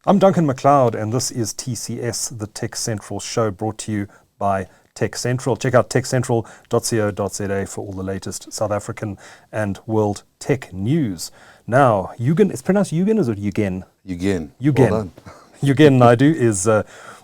I'm Duncan McLeod, and this is TCS, the TechCentral Show, brought to you by TechCentral. Check out techcentral.co.za for all the latest South African and world tech news. Now, Yugen, it's pronounced Yugen, or is it Yugen? Yugen. Yugen. Well done. Yugen Naidoo is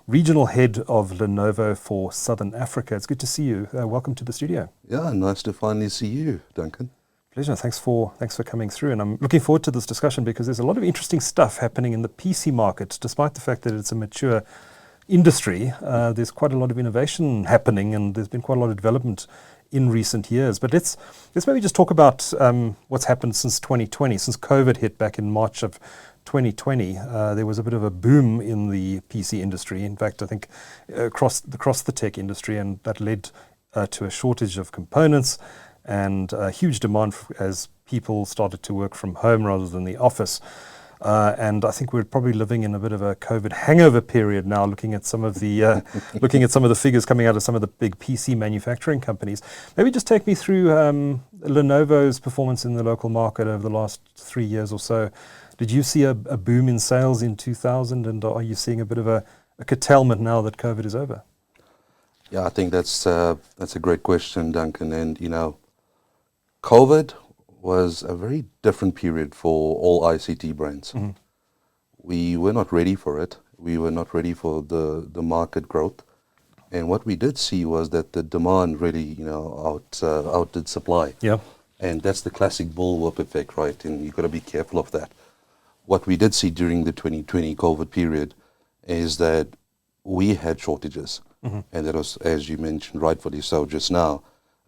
regional head of Lenovo for Southern Africa. It's good to see you. Welcome to the studio. Yeah, nice to finally see you, Duncan. Pleasure. Thanks for coming through. And I'm looking forward to this discussion because there's a lot of interesting stuff happening in the PC market. Despite the fact that it's a mature industry, there's quite a lot of innovation happening, and there's been quite a lot of development in recent years. But let's maybe just talk about what's happened since 2020, since COVID hit back in March of 2020. There was a bit of a boom in the PC industry. In fact, I think across the tech industry, and that led to a shortage of components and huge demand as people started to work from home rather than the office. And I think we're probably living in a bit of a COVID hangover period now, looking at some of the figures coming out of some of the big PC manufacturing companies. Maybe just take me through Lenovo's performance in the local market over the last 3 years or so. Did you see a boom in sales in 2000, and are you seeing a bit of a curtailment now that COVID is over? Yeah, I think that's a great question, Duncan. And COVID was a very different period for all ICT brands. Mm-hmm. We were not ready for it. We were not ready for the market growth. And what we did see was that the demand really, outdid supply. Yeah. And that's the classic bullwhip effect, right? And you've got to be careful of that. What we did see during the 2020 COVID period is that we had shortages. Mm-hmm. And that was, as you mentioned rightfully so just now,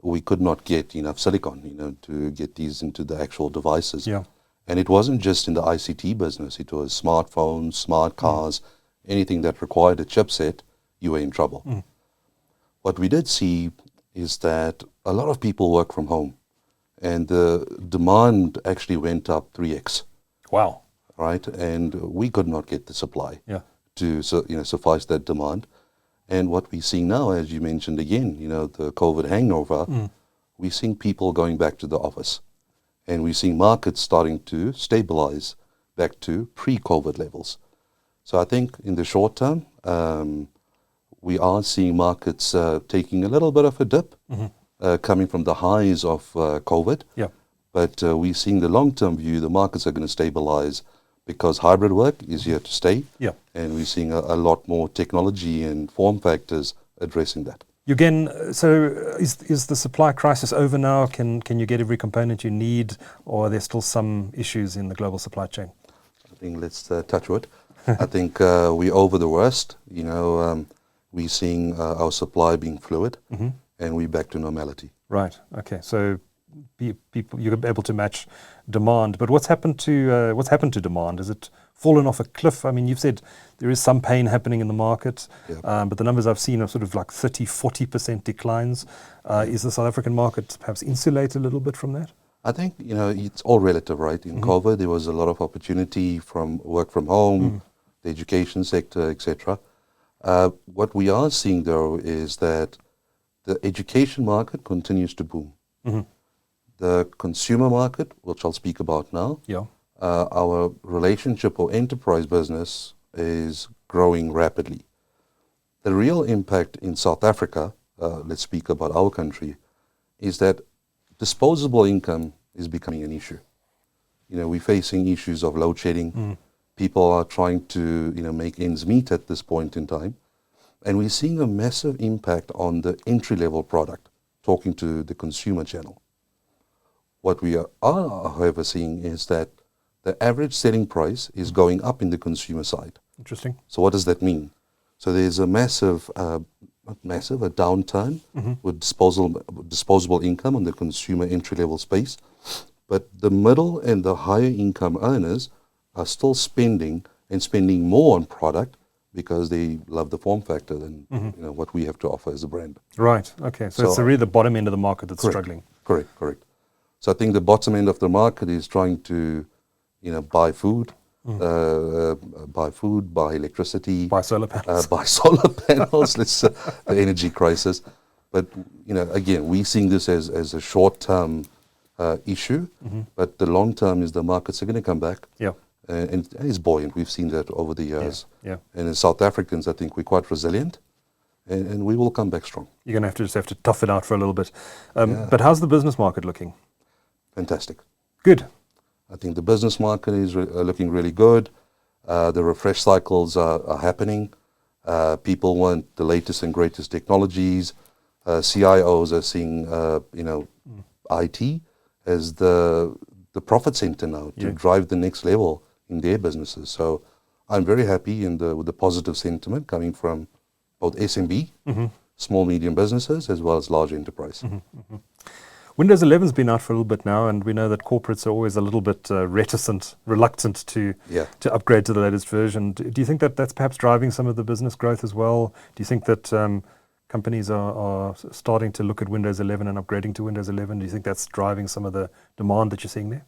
we could not get enough silicon, to get these into the actual devices. Yeah. And it wasn't just in the ICT business. It was smartphones, smart cars, anything that required a chipset, you were in trouble. Mm. What we did see is that a lot of people work from home, and the demand actually went up 3x. Wow. Right? And we could not get the supply to suffice that demand. And what we're seeing now, as you mentioned again, the COVID hangover, we're seeing people going back to the office. And we're seeing markets starting to stabilize back to pre-COVID levels. So I think in the short term, we are seeing markets taking a little bit of a dip, coming from the highs of COVID. Yeah. But we're seeing the long-term view, the markets are going to stabilize because hybrid work is here to stay. Yeah. And we're seeing a lot more technology and form factors addressing that. Yugen, so is the supply crisis over now? Can you get every component you need, or are there still some issues in the global supply chain? I think let's touch wood. I think we're over the worst. We're seeing our supply being fluid, and we're back to normality. Right. Okay. So people, you're able to match demand, but what's happened to demand? Has it fallen off a cliff? I mean, you've said there is some pain happening in the market, but the numbers I've seen are sort of like 30-40% declines. Is the South African market perhaps insulated a little bit from that? I think it's all relative, right? In COVID, there was a lot of opportunity from work from home, the education sector, etc. What we are seeing, though, is that the education market continues to boom. The consumer market, which I'll speak about now, our relationship or enterprise business is growing rapidly. The real impact in South Africa, let's speak about our country, is that disposable income is becoming an issue. We're facing issues of load shedding. People are trying to make ends meet at this point in time. And we're seeing a massive impact on the entry-level product, talking to the consumer channel. What we are, however, seeing is that the average selling price is going up in the consumer side. Interesting. So what does that mean? So there's a massive, a downturn with disposable income on the consumer entry-level space. But the middle and the higher income earners are still spending more on product because they love the form factor than what we have to offer as a brand. Right. Okay. So it's really the bottom end of the market that's struggling. Correct. So I think the bottom end of the market is trying to, buy food, buy electricity, buy solar panels, the energy crisis. But again, we're seeing this as a short-term issue, but the long term is the markets are going to come back. Yeah. and it's buoyant. We've seen that over the years. Yeah. And as South Africans, I think we're quite resilient, and we will come back strong. You're going to just have to tough it out for a little bit. But how's the business market looking? Fantastic. Good. I think the business market is looking really good. The refresh cycles are happening. People want the latest and greatest technologies. CIOs are seeing, IT as the profit center now to drive the next level in their businesses. So I'm very happy with the positive sentiment coming from both SMB, small, medium businesses, as well as large enterprise. Windows 11's been out for a little bit now, and we know that corporates are always a little bit reluctant to upgrade to the latest version. Do you think that that's perhaps driving some of the business growth as well? Do you think that companies are starting to look at Windows 11 and upgrading to Windows 11? Do you think that's driving some of the demand that you're seeing there?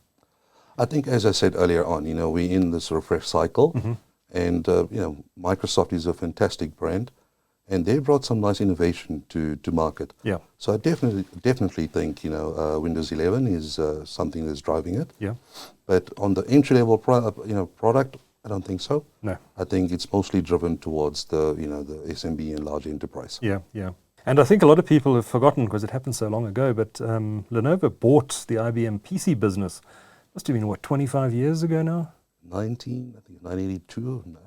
I think, as I said earlier on, we're in this refresh cycle, and Microsoft is a fantastic brand, and they brought some nice innovation to market. Yeah. So I definitely think Windows 11 is something that's driving it. Yeah. But on the entry-level product, I don't think so. No. I think it's mostly driven towards the the SMB and large enterprise. Yeah. And I think a lot of people have forgotten because it happened so long ago. But Lenovo bought the IBM PC business. Must have been 25 years ago now. 1982.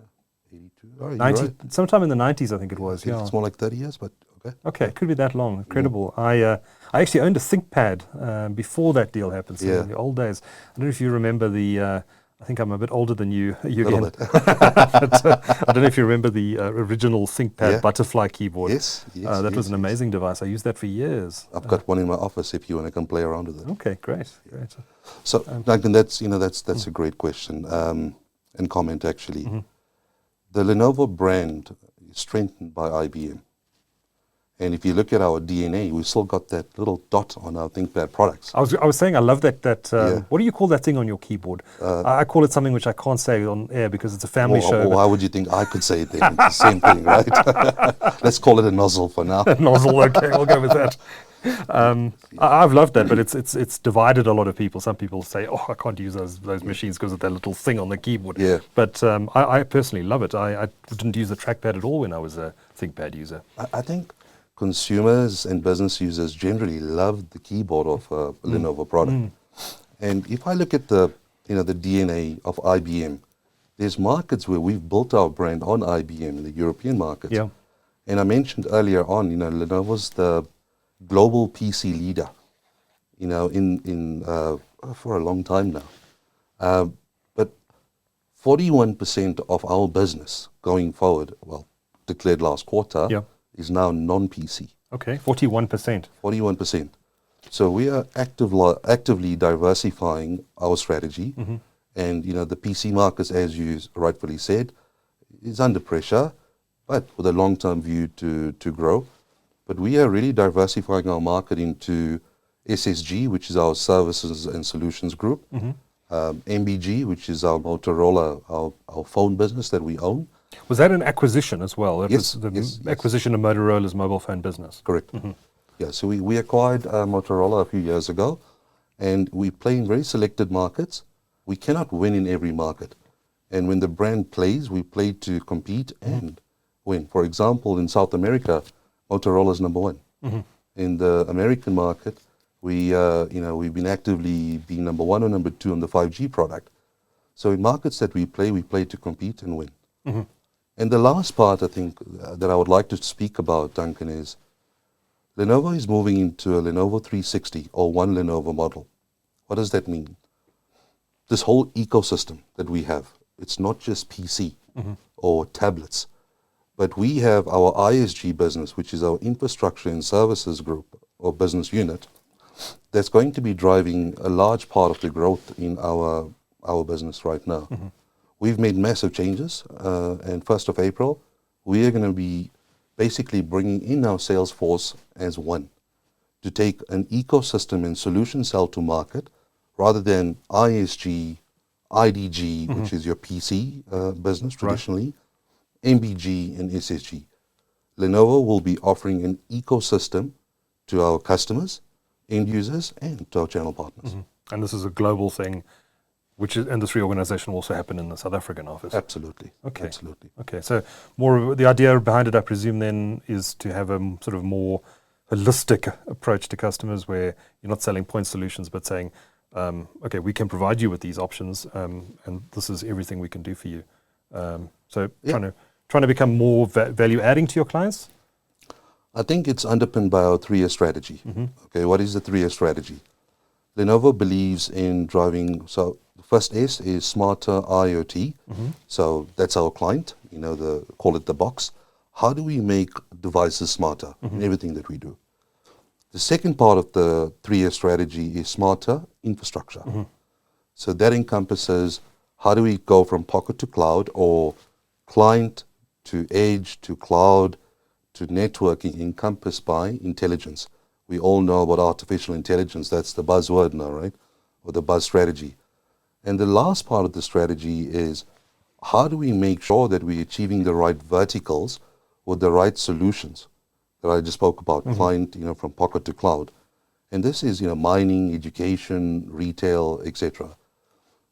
82. Oh, 90, right. sometime in the 90s, I think it was. It's more like 30 years, but okay. Okay, it could be that long. Incredible. I actually owned a ThinkPad before that deal happened. So in the old days, I don't know if you remember the. I think I'm a bit older than you again. But, I don't know if you remember the original ThinkPad butterfly keyboard. Yes. That was an amazing device. I used that for years. I've got one in my office if you want to come play around with it. Okay, great. So, Duncan, that's a great question and comment actually. The Lenovo brand is strengthened by IBM. And if you look at our DNA, we've still got that little dot on our ThinkPad products. I was saying I love that. What do you call that thing on your keyboard? I call it something which I can't say on air because it's a family show. Why would you think I could say it then? It's the same thing, right? Let's call it a nozzle for now. Nozzle, okay, we'll go with that. I've loved that, but it's divided a lot of people. Some people say, "Oh, I can't use those machines because of that little thing on the keyboard." Yeah. But I personally love it. I didn't use the trackpad at all when I was a ThinkPad user. I think consumers and business users generally love the keyboard of a Lenovo product. And if I look at the DNA of IBM, there's markets where we've built our brand on IBM in the European markets. Yeah. And I mentioned earlier on, Lenovo's the global PC leader, for a long time now. But 41% of our business going forward, declared last quarter, is now non-PC. Okay, 41%. 41%. So we are actively diversifying our strategy. And, the PC markets, as you rightfully said, is under pressure, but with a long-term view to grow. But we are really diversifying our market into SSG, which is our services and solutions group, MBG, which is our Motorola, our phone business that we own. Was that an acquisition as well? That Yes, was the acquisition of Motorola's mobile phone business. Correct. Yeah, so we acquired Motorola a few years ago, and we play in very selected markets. We cannot win in every market. And when the brand plays, we play to compete and win. For example, in South America, Motorola is number one. In the American market, we've been actively being number one or number two on the 5G product. So in markets that we play to compete and win. And the last part, I think, that I would like to speak about, Duncan, is Lenovo is moving into a Lenovo 360 or one Lenovo model. What does that mean? This whole ecosystem that we have, it's not just PC or tablets, but we have our ISG business, which is our infrastructure and services group or business unit, that's going to be driving a large part of the growth in our business right now. We've made massive changes, and 1st of April, we are going to be basically bringing in our sales force as one to take an ecosystem and solution sell to market rather than ISG, IDG, which is your PC business traditionally, MBG and SSG. Lenovo will be offering an ecosystem to our customers, end users, and to our channel partners. And this is a global thing. And this reorganization will also happen in the South African office? Absolutely. Okay. Absolutely. Okay, so the idea behind it, I presume, then, is to have a sort of more holistic approach to customers where you're not selling point solutions, but saying, okay, we can provide you with these options, and this is everything we can do for you. So trying to become more value adding to your clients? I think it's underpinned by our 3-year strategy. Mm-hmm. Okay, what is the 3-year strategy? Lenovo believes in driving, so the first S is smarter IoT. Mm-hmm. So that's our client, call it the box. How do we make devices smarter in everything that we do? The second part of the 3-year strategy is smarter infrastructure. Mm-hmm. So that encompasses how do we go from pocket to cloud, or client to edge to cloud to networking, encompassed by intelligence. We all know about artificial intelligence. That's the buzzword now, right? Or the buzz strategy. And the last part of the strategy is how do we make sure that we're achieving the right verticals with the right solutions that I just spoke about, client, from pocket to cloud. And this is, mining, education, retail, etc.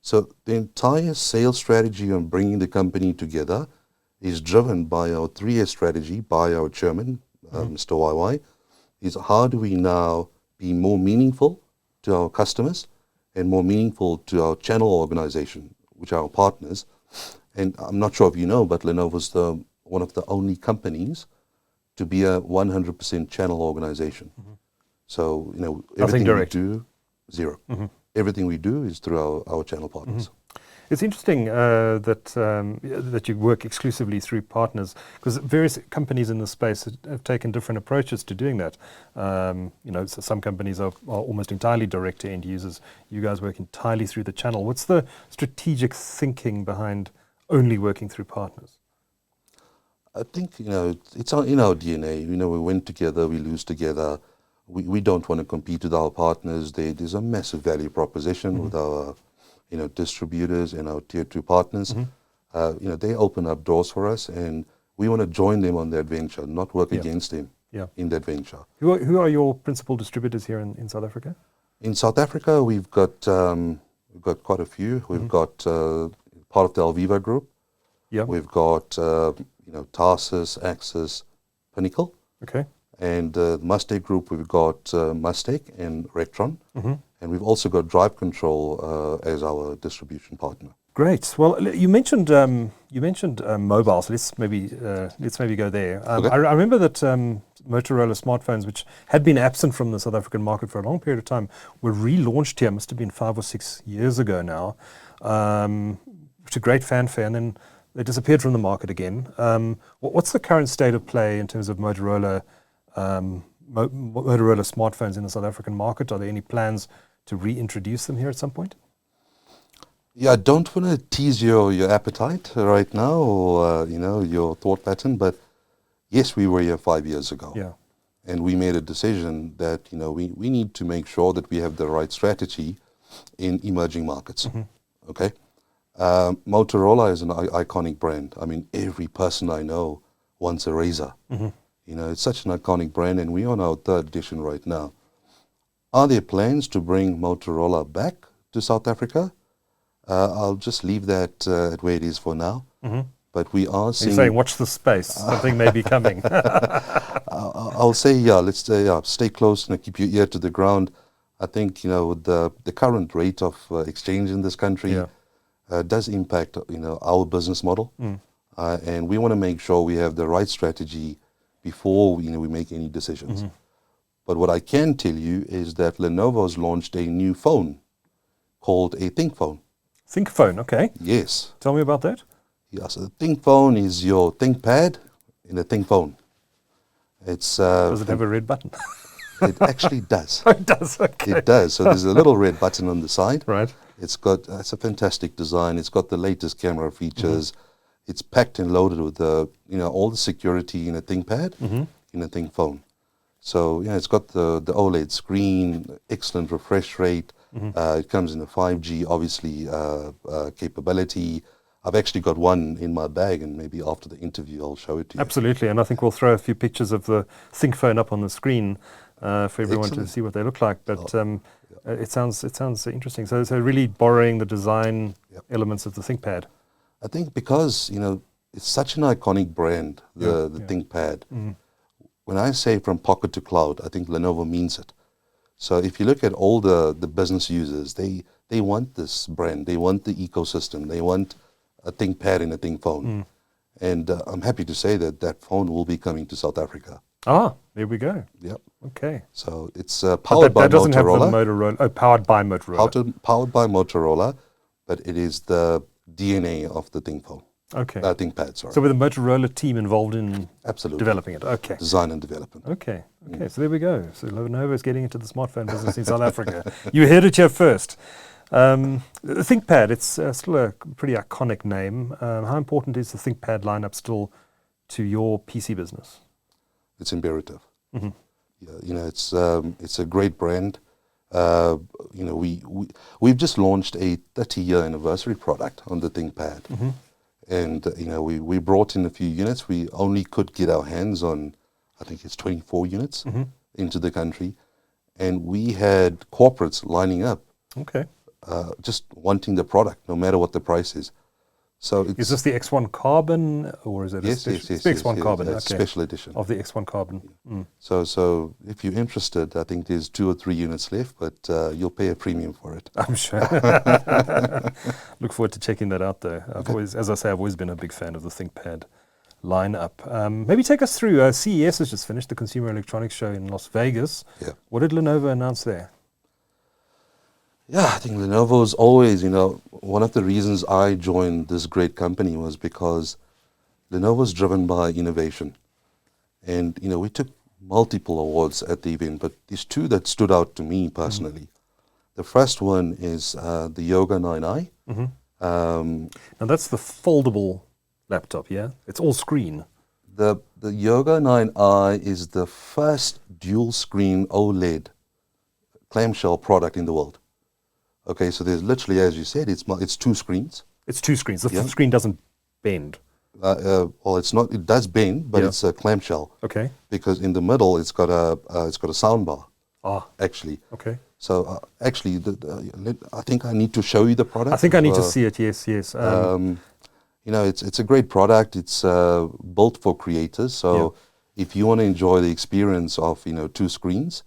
So the entire sales strategy on bringing the company together is driven by our 3-year strategy, by our chairman, Mr. YY, is how do we now be more meaningful to our customers and more meaningful to our channel organization, which are our partners. And I'm not sure if you know, but Lenovo is one of the only companies to be a 100% channel organization. So, everything we do, zero. Everything we do is through our channel partners. It's interesting that you work exclusively through partners, because various companies in the space have taken different approaches to doing that. So some companies are almost entirely direct to end users. You guys work entirely through the channel. What's the strategic thinking behind only working through partners? I think, it's in our DNA. We win together, we lose together. We don't want to compete with our partners. There's a massive value proposition with our distributors and our tier 2 partners. They open up doors for us, and we want to join them on that venture, not work against them in that venture. Who are your principal distributors here in South Africa? In South Africa, we've got quite a few. We've got part of the Alviva group. We've got Tarsus, Axis, Pinnacle. Okay. And the Mustang group, we've got Mustang and Rectron. And we've also got Drive Control as our distribution partner. Great. Well, you mentioned mobile, so let's maybe go there. Okay. I remember that Motorola smartphones, which had been absent from the South African market for a long period of time, were relaunched here. Must have been 5 or 6 years ago now, to great fanfare, and then they disappeared from the market again. What's the current state of play in terms of Motorola smartphones in the South African market? Are there any plans to reintroduce them here at some point? Yeah, I don't want to tease your appetite right now, or your thought pattern, but yes, we were here 5 years ago. Yeah. And we made a decision that we need to make sure that we have the right strategy in emerging markets. Okay. Motorola is an iconic brand. I mean, every person I know wants a Razr. It's such an iconic brand, and we're on our 3rd edition right now. Are there plans to bring Motorola back to South Africa? I'll just leave that at where it is for now. But we are seeing... You're saying watch the space. Something may be coming. I'll say, let's stay close and keep your ear to the ground. I think, with the current rate of exchange in this country does impact, our business model. And we want to make sure we have the right strategy before we make any decisions. But what I can tell you is that Lenovo's launched a new phone called a ThinkPhone. ThinkPhone, okay. Yes. Tell me about that. Yeah, so the ThinkPhone is your ThinkPad in a ThinkPhone. Does it have a red button? It actually does. Oh, it does, okay. It does. So there's a little red button on the side. Right. It's a fantastic design. It's got the latest camera features. It's packed and loaded with all the security in a ThinkPad, in a ThinkPhone. So it's got the OLED screen, excellent refresh rate. It comes in the 5G, obviously, capability. I've actually got one in my bag, and maybe after the interview I'll show it to you. Absolutely, and I think we'll throw a few pictures of the ThinkPhone up on the screen. for everyone Excellent. to see what they look like. But it sounds interesting. So really borrowing the design elements of the ThinkPad. I think because, it's such an iconic brand, the ThinkPad. When I say from pocket to cloud, I think Lenovo means it. So if you look at all the business users, they want this brand. They want the ecosystem. They want a ThinkPad in a ThinkPhone. And I'm happy to say that phone will be coming to South Africa. Ah, there we go. Yep. Okay. So it's powered by Motorola. That doesn't have the Motorola. Oh, powered by Motorola. Powered by Motorola, but it is the DNA of the ThinkPhone. Okay. ThinkPad, sorry. So with the Motorola team involved in Absolutely. developing it. Okay. Design and development. Okay. So there we go. So Lenovo is getting into the smartphone business in South Africa. You heard it here first. The ThinkPad, it's still a pretty iconic name. How important is the ThinkPad lineup still to your PC business? It's imperative. Yeah, it's a great brand. We've just launched a 30-year anniversary product on the ThinkPad. And, we brought in a few units. We only could get our hands on, I think it's 24 units into the country. And we had corporates lining up, just wanting the product, no matter what the price is. So is this the X1 Carbon, or is it yes, X1 Carbon? It's special edition of the X1 Carbon. So if you're interested, I think there's 2 or 3 units left, but you'll pay a premium for it. I'm sure. Look forward to checking that out, though. I've always been a big fan of the ThinkPad lineup. Maybe take us through. CES has just finished, the Consumer Electronics Show in Las Vegas. Yeah. What did Lenovo announce there? Yeah, I think Lenovo is always, one of the reasons I joined this great company was because Lenovo is driven by innovation. And, we took multiple awards at the event, but there's 2 that stood out to me personally. The first one is the Yugen Naidoo. Now that's the foldable laptop, yeah? It's all screen. The Yugen Naidoo is the first dual screen OLED clamshell product in the world. Okay, so there's literally, as you said, it's 2 screens. It's 2 screens. The screen doesn't bend. Well, it's not. It does bend, but it's a clamshell. Okay. Because in the middle, it's got a sound bar. Actually. Okay. So actually, I think I need to show you the product. I think I need to see it. Yes. It's a great product. It's built for creators. So if you want to enjoy the experience of 2 screens,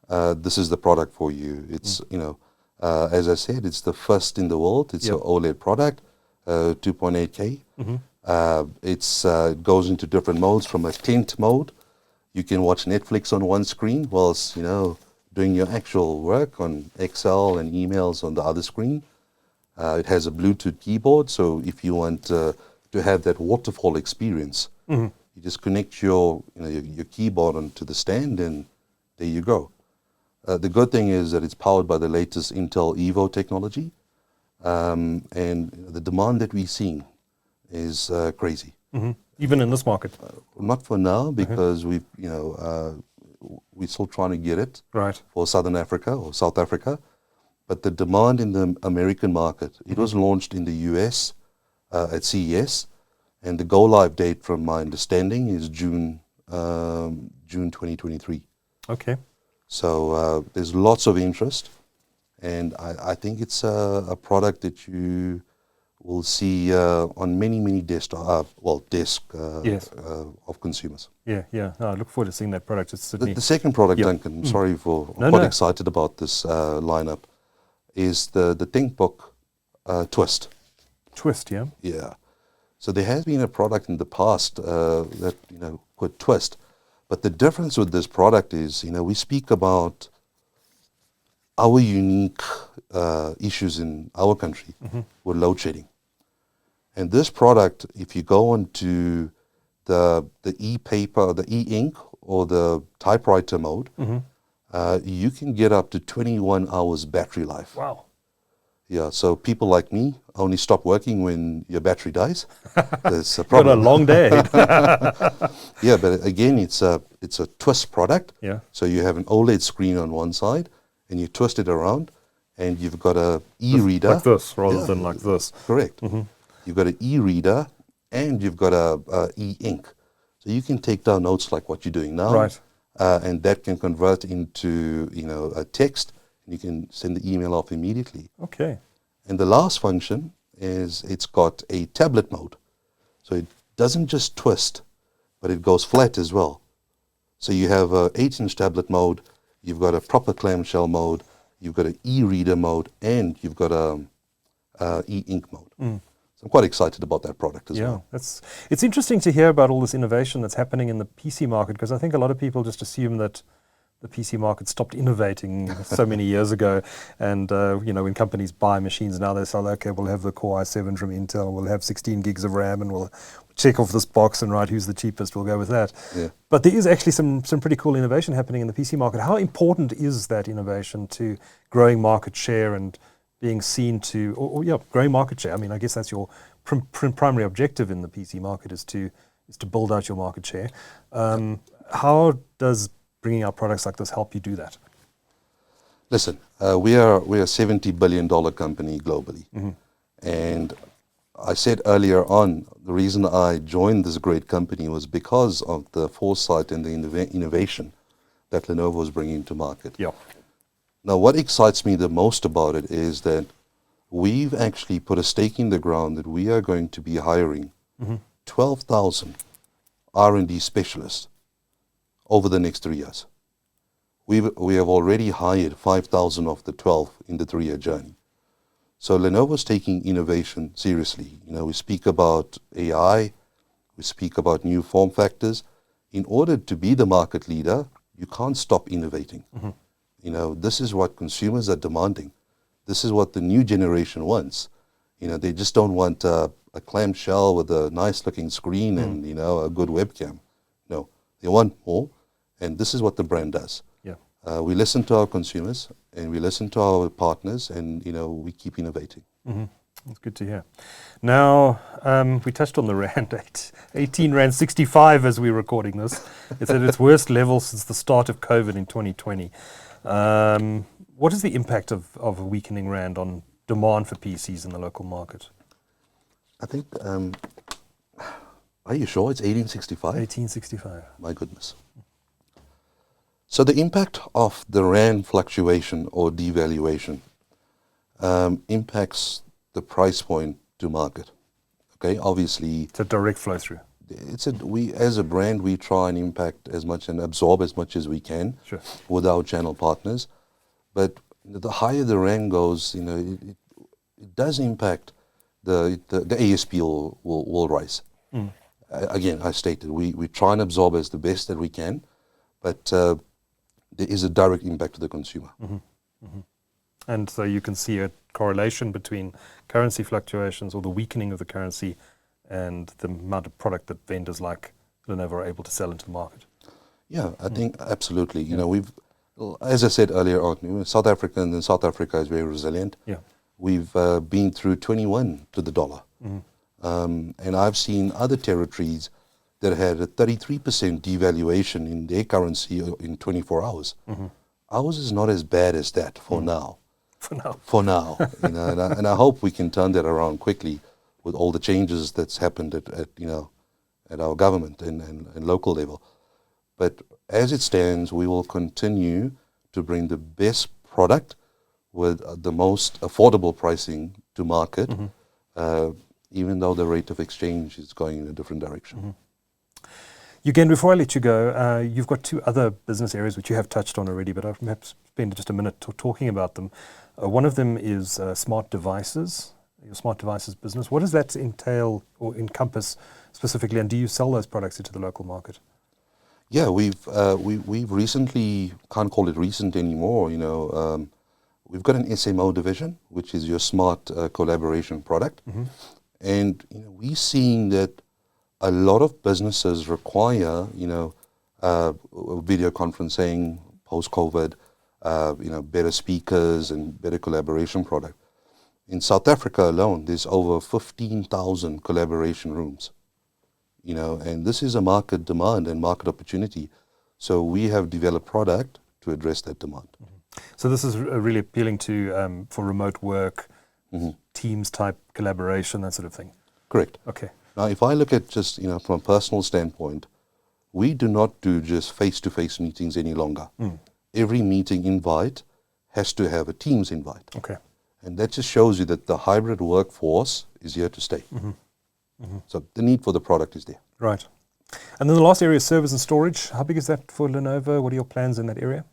this is the product for you. It's as I said, it's the first in the world. It's an OLED product, 2.8K. It goes into different modes. From a tent mode, you can watch Netflix on one screen whilst doing your actual work on Excel and emails on the other screen. It has a Bluetooth keyboard, so if you want to have that waterfall experience, you just connect your keyboard onto the stand, and there you go. The good thing is that it's powered by the latest Intel Evo technology, and the demand that we're seeing is crazy. Even in this market? Not for now, because we're still trying to get it for Southern Africa or South Africa. But the demand in the American market, it was launched in the US at CES, and the go-live date, from my understanding, is June 2023. Okay. So there's lots of interest, and I think it's a product that you will see on many desks of consumers. Yeah. No, I look forward to seeing that product. It's the second product, Duncan, sorry for, I'm quite excited about this lineup, is the Thinkbook Twist. Twist, yeah? Yeah. So there has been a product in the past that, called Twist. But the difference with this product is, we speak about our unique issues in our country with load shedding. And this product, if you go onto the e-paper, the e-ink, or the typewriter mode, you can get up to 21 hours battery life. Wow. Yeah, so people like me only stop working when your battery dies. It's a problem. Got a long day. Yeah, but again, it's a twist product. Yeah. So you have an OLED screen on one side, and you twist it around, and you've got a e-reader. Like this, rather than like this. Correct. You've got an e-reader, and you've got a e-ink. So you can take down notes like what you're doing now. Right. and that can convert into, a text, and you can send the email off immediately. Okay. And the last function is it's got a tablet mode. So it doesn't just twist, but it goes flat as well. So you have a 8-inch tablet mode, you've got a proper clamshell mode, you've got an e-reader mode, and you've got a e-ink mode. So I'm quite excited about that product as well. It's interesting to hear about all this innovation that's happening in the PC market, because I think a lot of people just assume that the PC market stopped innovating so many years ago, and when companies buy machines now, they say, okay, we'll have the Core i7 from Intel, we'll have 16 gigs of RAM, and we'll check off this box and write who's the cheapest, we'll go with that. Yeah. But there is actually some pretty cool innovation happening in the PC market. How important is that innovation to growing market share and being seen to, growing market share? I mean, I guess that's your primary objective in the PC market, is to build out your market share. How does bringing out products like this help you do that? Listen, we are a $70 billion company globally. And I said earlier on, the reason I joined this great company was because of the foresight and the innovation that Lenovo is bringing to market. Yeah. Now, what excites me the most about it is that we've actually put a stake in the ground that we are going to be hiring 12,000 R&D specialists over the next 3 years. We have already hired 5,000 of the 12 in the 3-year journey. So Lenovo's taking innovation seriously. We speak about AI, we speak about new form factors. In order to be the market leader, you can't stop innovating. This is what consumers are demanding. This is what the new generation wants. They just don't want a clamshell with a nice looking screen and, a good webcam. No, they want more, and this is what the brand does. Yeah. We listen to our consumers, and we listen to our partners, and, we keep innovating. That's good to hear. Now, we touched on the Rand, 18 Rand 65 as we're recording this. It's at its worst level since the start of COVID in 2020. What is the impact of a weakening Rand on demand for PCs in the local market? I think, are you sure it's 1865? 1865. My goodness. So the impact of the Rand fluctuation or devaluation impacts the price point to market. Okay, obviously it's a direct flow through. We as a brand, we try and impact as much and absorb as much as we can with our channel partners. But the higher the Rand goes, it does impact the ASP will rise. Again, I stated we try and absorb as the best that we can, but there is a direct impact to the consumer. And so you can see a correlation between currency fluctuations or the weakening of the currency and the amount of product that vendors like Lenovo are able to sell into the market. Yeah, I think absolutely. We've, as I said earlier on, South Africa is very resilient. Yeah. We've been through 21 to the dollar. And I've seen other territories that had a 33% devaluation in their currency in 24 hours. Ours is not as bad as that for now. For now. And I hope we can turn that around quickly with all the changes that's happened at our government and local level. But as it stands, we will continue to bring the best product with the most affordable pricing to market, even though the rate of exchange is going in a different direction. Yugen, before I let you go, you've got two other business areas which you have touched on already, but I'll perhaps spend just a minute talking about them. One of them is smart devices, your smart devices business. What does that entail or encompass specifically, and do you sell those products into the local market? Yeah, we've recently, can't call it recent anymore, we've got an SMO division, which is your smart collaboration product. And we're seeing that a lot of businesses require, video conferencing post-COVID, better speakers and better collaboration product. In South Africa alone, there's over 15,000 collaboration rooms, and this is a market demand and market opportunity. So we have developed product to address that demand. So this is really appealing to for remote work, Teams type collaboration, that sort of thing. Correct. Okay. Now, if I look at just from a personal standpoint, we do not do just face-to-face meetings any longer. Every meeting invite has to have a Teams invite. Okay. And that just shows you that the hybrid workforce is here to stay. So the need for the product is there. Right. And then the last area is servers and storage. How big is that for Lenovo? What are your plans in that area?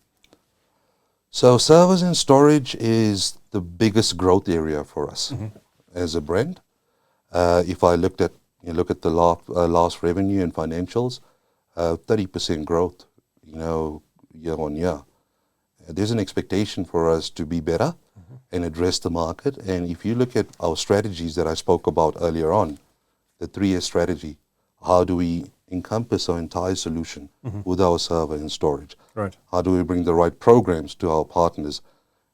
So servers and storage is the biggest growth area for us as a brand. If I look at the last revenue and financials, 30% growth, year on year. There's an expectation for us to be better and address the market. And if you look at our strategies that I spoke about earlier on, the 3-year strategy, how do we encompass our entire solution with our server and storage? Right. How do we bring the right programs to our partners?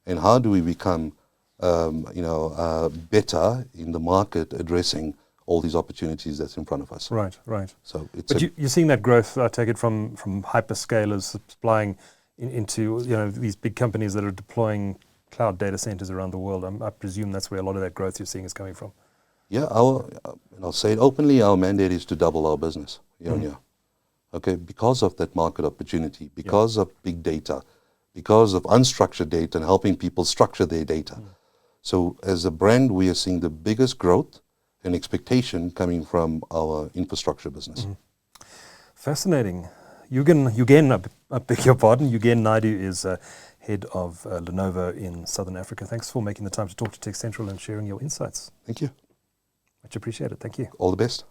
And how do we become better in the market addressing all these opportunities that's in front of us? Right, right. So it's But you're seeing that growth, I take it, from hyperscalers supplying into these big companies that are deploying cloud data centers around the world. I presume that's where a lot of that growth you're seeing is coming from. Yeah, and I'll say it openly, our mandate is to double our business year on year. Okay, because of that market opportunity, because of big data, because of unstructured data and helping people structure their data. So as a brand, we are seeing the biggest growth and expectation coming from our infrastructure business. Fascinating. Yugen, I beg your pardon, Yugen Naidoo is head of Lenovo in Southern Africa. Thanks for making the time to talk to TechCentral and sharing your insights. Thank you. Much appreciated. Thank you. All the best.